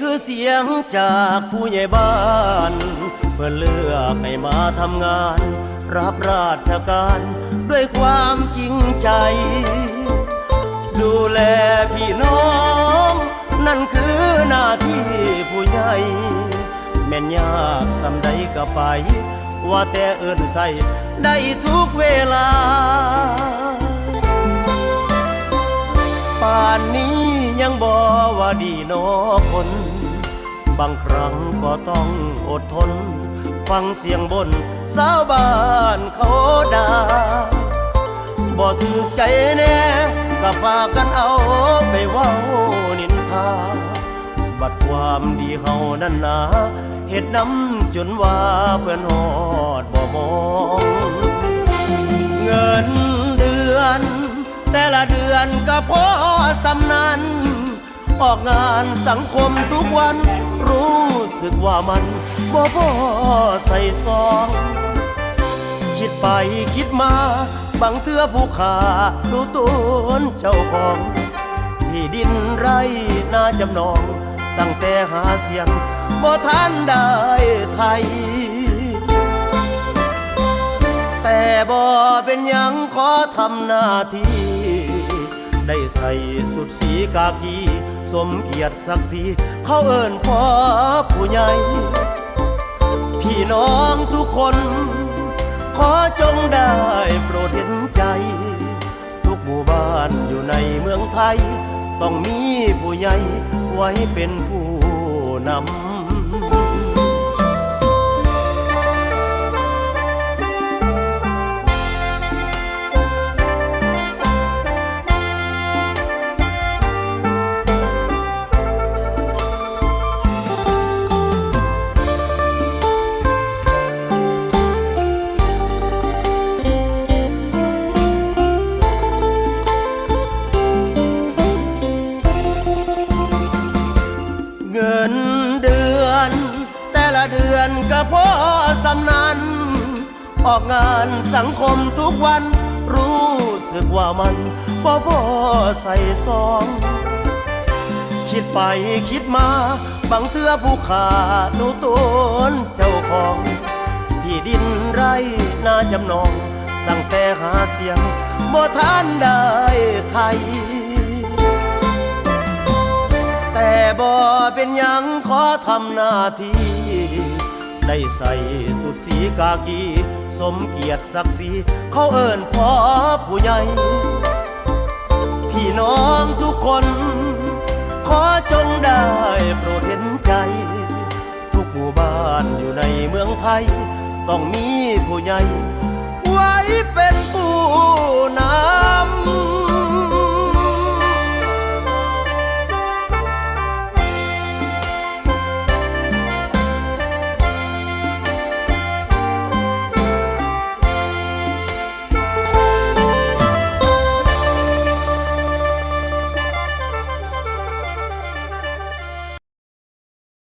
คือเสียงจากผู้ใหญ่บ้านเพื่อเลือกให้มาทำงานรับราชการด้วยความจริงใจดูแลพี่น้องนั่นคือหน้าที่ผู้ใหญ่แม่นยากสำใดก็ไปว่าแต่เอิ้นใส่ได้ทุกเวลาป่านนี้ยังบ่ว่าดีนอคนบางครั้งก็ต้องอดทนฟังเสียงบ่นสาวบ้านเขาด่าบ่ถูกใจแน่ก็พากันเอาไปเว้านินทาบัดความดีเฮานั้นนาเฮ็ดน้ำจนว่าเพื่อนฮอดบ่มองเงินเดือนแต่ละเดือนก็พอสำนั้นออกงานสังคมทุกวันรู้สึกว่ามันบ่พอใส่ซองคิดไปคิดมาบางเทื่อผู้ขารู้ตนเจ้าของที่ดินไร่นาจำนองตั้งแต่หาเสียงบ่ทันได้ไทยแต่บ่เป็นหยังขอทำหน้าที่ได้ใส่สุดสีกากีสมเกียรติศักดิ์ศรีเขาเอิ้นพ่อผู้ใหญ่พี่น้องทุกคนขอจงได้โปรดเห็นใจทุกหมู่บ้านอยู่ในเมืองไทยต้องมีผู้ใหญ่ไว้เป็นผู้นำเงินเดือนแต่ละเดือนก็พอสำนั้นออกงานสังคมทุกวันรู้สึกว่ามันบ่พอใส่ซองคิดไปคิดมาบางเทื่อผู้ขาหนูตนเจ้าของที่ดินไร่นาจำนองตั้งแต่หาเสียงบ่ทันได้ไทยแต่บ่เป็นหยังขอทำหน้าที่ได้ใส่สุดสีกากีสมเกียรติศักดิ์ศรีเขาเอิ้นพ่อผู้ใหญ่พี่น้องทุกคนขอจงได้โปรดเห็นใจทุกหมู่บ้านอยู่ในเมืองไทยต้องมีผู้ใหญ่ไว้เป็นผู้นำ